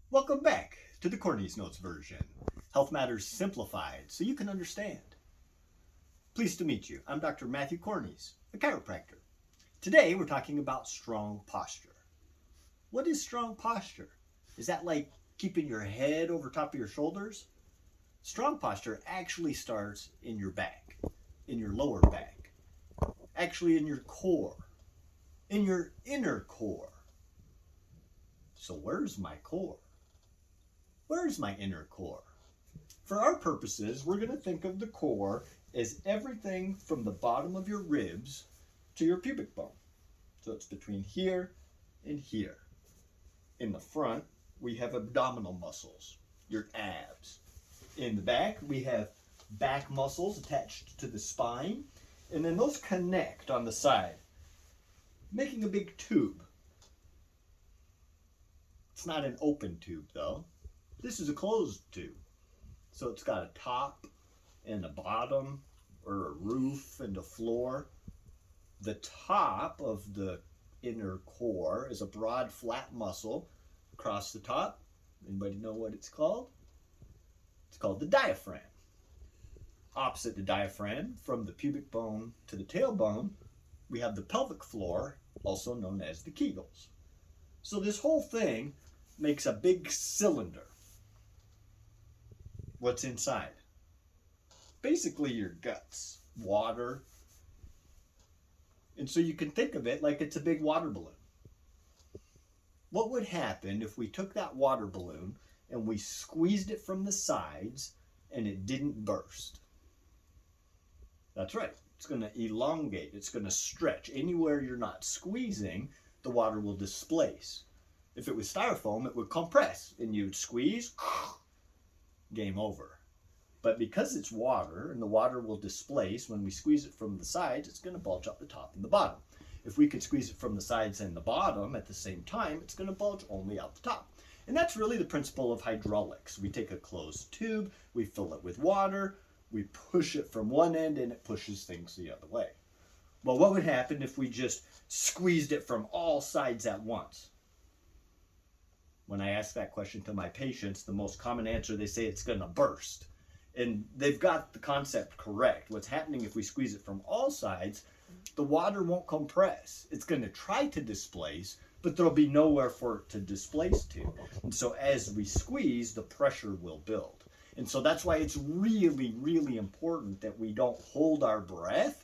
Welcome back to the Cornies Notes version. Health Matters simplified so you can understand. Pleased to meet you. I'm Dr. Matthew Cornies, a chiropractor. Today we're talking about strong posture. What is strong posture? Is that like keeping your head over top of your shoulders? Strong posture actually starts in your back, in your lower back, actually in your core, in your inner core. So where's my core? Where's my inner core? For our purposes, we're going to think of the core as everything from the bottom of your ribs to your pubic bone. So it's between here and here. In the front, we have abdominal muscles, your abs. In the back, we have back muscles attached to the spine, and then those connect on the side, making a big tube. It's not an open tube, though. This is a closed tube. So it's got a top and a bottom, or a roof and a floor. The top of the inner core is a broad, flat muscle across the top. Anybody know what it's called? It's called the diaphragm. Opposite the diaphragm, from the pubic bone to the tailbone, we have the pelvic floor, also known as the Kegels. So this whole thing makes a big cylinder. What's inside? Basically your guts, water. And so you can think of it like it's a big water balloon. What would happen if we took that water balloon and we squeezed it from the sides and it didn't burst? That's right. It's going to elongate. It's going to stretch. Anywhere you're not squeezing, the water will displace. If it was styrofoam, it would compress and you'd squeeze, game over. But because it's water and the water will displace, when we squeeze it from the sides, it's going to bulge out the top and the bottom. If we could squeeze it from the sides and the bottom at the same time, it's going to bulge only out the top. And that's really the principle of hydraulics. We take a closed tube, we fill it with water, we push it from one end and it pushes things the other way. Well, what would happen if we just squeezed it from all sides at once? When I ask that question to my patients, the most common answer, they say it's going to burst. And they've got the concept correct. What's happening if we squeeze it from all sides, the water won't compress. It's going to try to displace, but there'll be nowhere for it to displace to. And so as we squeeze, the pressure will build. And so that's why it's really, really important that we don't hold our breath,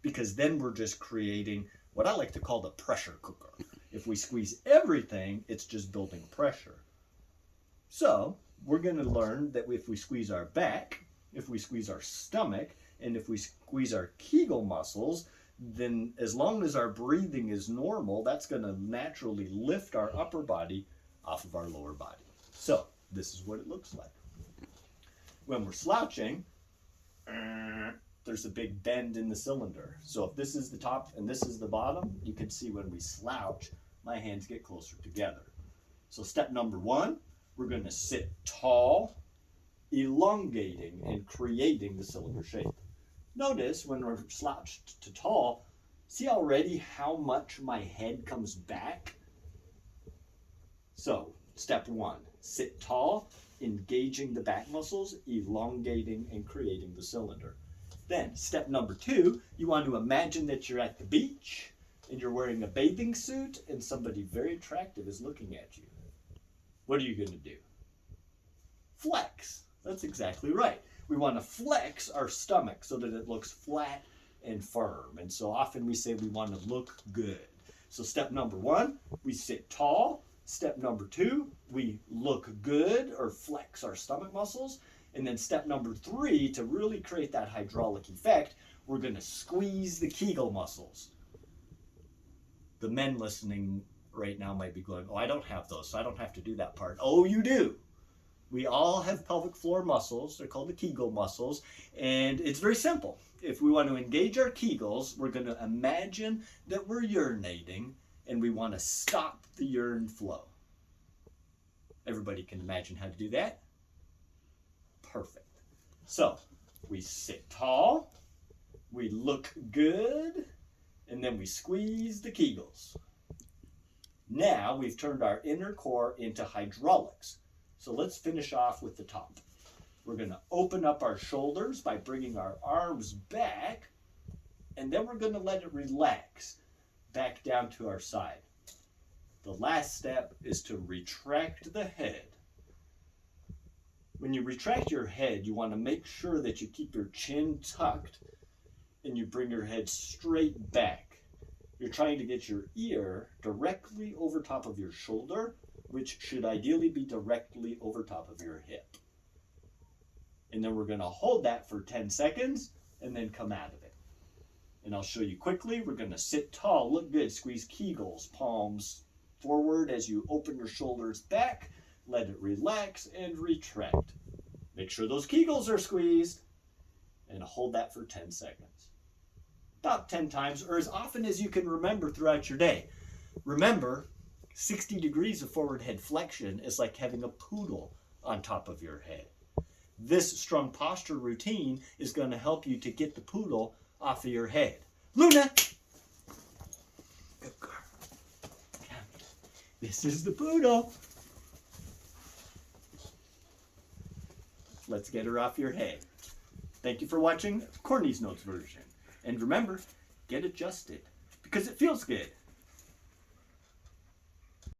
because then we're just creating what I like to call the pressure cooker. If we squeeze everything, it's just building pressure. So we're going to learn that if we squeeze our back, if we squeeze our stomach, and if we squeeze our Kegel muscles, then as long as our breathing is normal, that's going to naturally lift our upper body off of our lower body. So this is what it looks like. When we're slouching, there's a big bend in the cylinder. So if this is the top and this is the bottom, you can see when we slouch, my hands get closer together. So step number one, we're going to sit tall, elongating and creating the cylinder shape. Notice when we're slouched to tall, see already how much my head comes back? So step one, sit tall, engaging the back muscles, elongating and creating the cylinder. Then step number two, you want to imagine that you're at the beach and you're wearing a bathing suit and somebody very attractive is looking at you. What are you going to do? Flex. That's exactly right. We want to flex our stomach so that it looks flat and firm. And so often we say we want to look good. So step number one, we sit tall. Step number two, we look good or flex our stomach muscles. And then step number three, to really create that hydraulic effect, we're going to squeeze the Kegel muscles. The men listening right now might be going, oh, I don't have those, so I don't have to do that part. Oh, you do. We all have pelvic floor muscles. They're called the Kegel muscles. And it's very simple. If we want to engage our Kegels, we're going to imagine that we're urinating and we want to stop the urine flow. Everybody can imagine how to do that? Perfect. So we sit tall, we look good, and then we squeeze the Kegels. Now we've turned our inner core into hydraulics. So let's finish off with the top. We're going to open up our shoulders by bringing our arms back, and then we're going to let it relax back down to our side. The last step is to retract the head. When you retract your head, you want to make sure that you keep your chin tucked and you bring your head straight back. You're trying to get your ear directly over top of your shoulder, which should ideally be directly over top of your hip. And then we're going to hold that for 10 seconds and then come out of it. And I'll show you quickly. We're going to sit tall, look good, squeeze Kegels, palms forward as you open your shoulders back. Let it relax and retract. Make sure those Kegels are squeezed and hold that for 10 seconds. About 10 times, or as often as you can remember throughout your day. Remember, 60 degrees of forward head flexion is like having a poodle on top of your head. This strong posture routine is going to help you to get the poodle off of your head. Luna! Good girl. This is the poodle. Let's get her off your head. Thank you for watching Cornies Notes version. And remember, get adjusted because it feels good.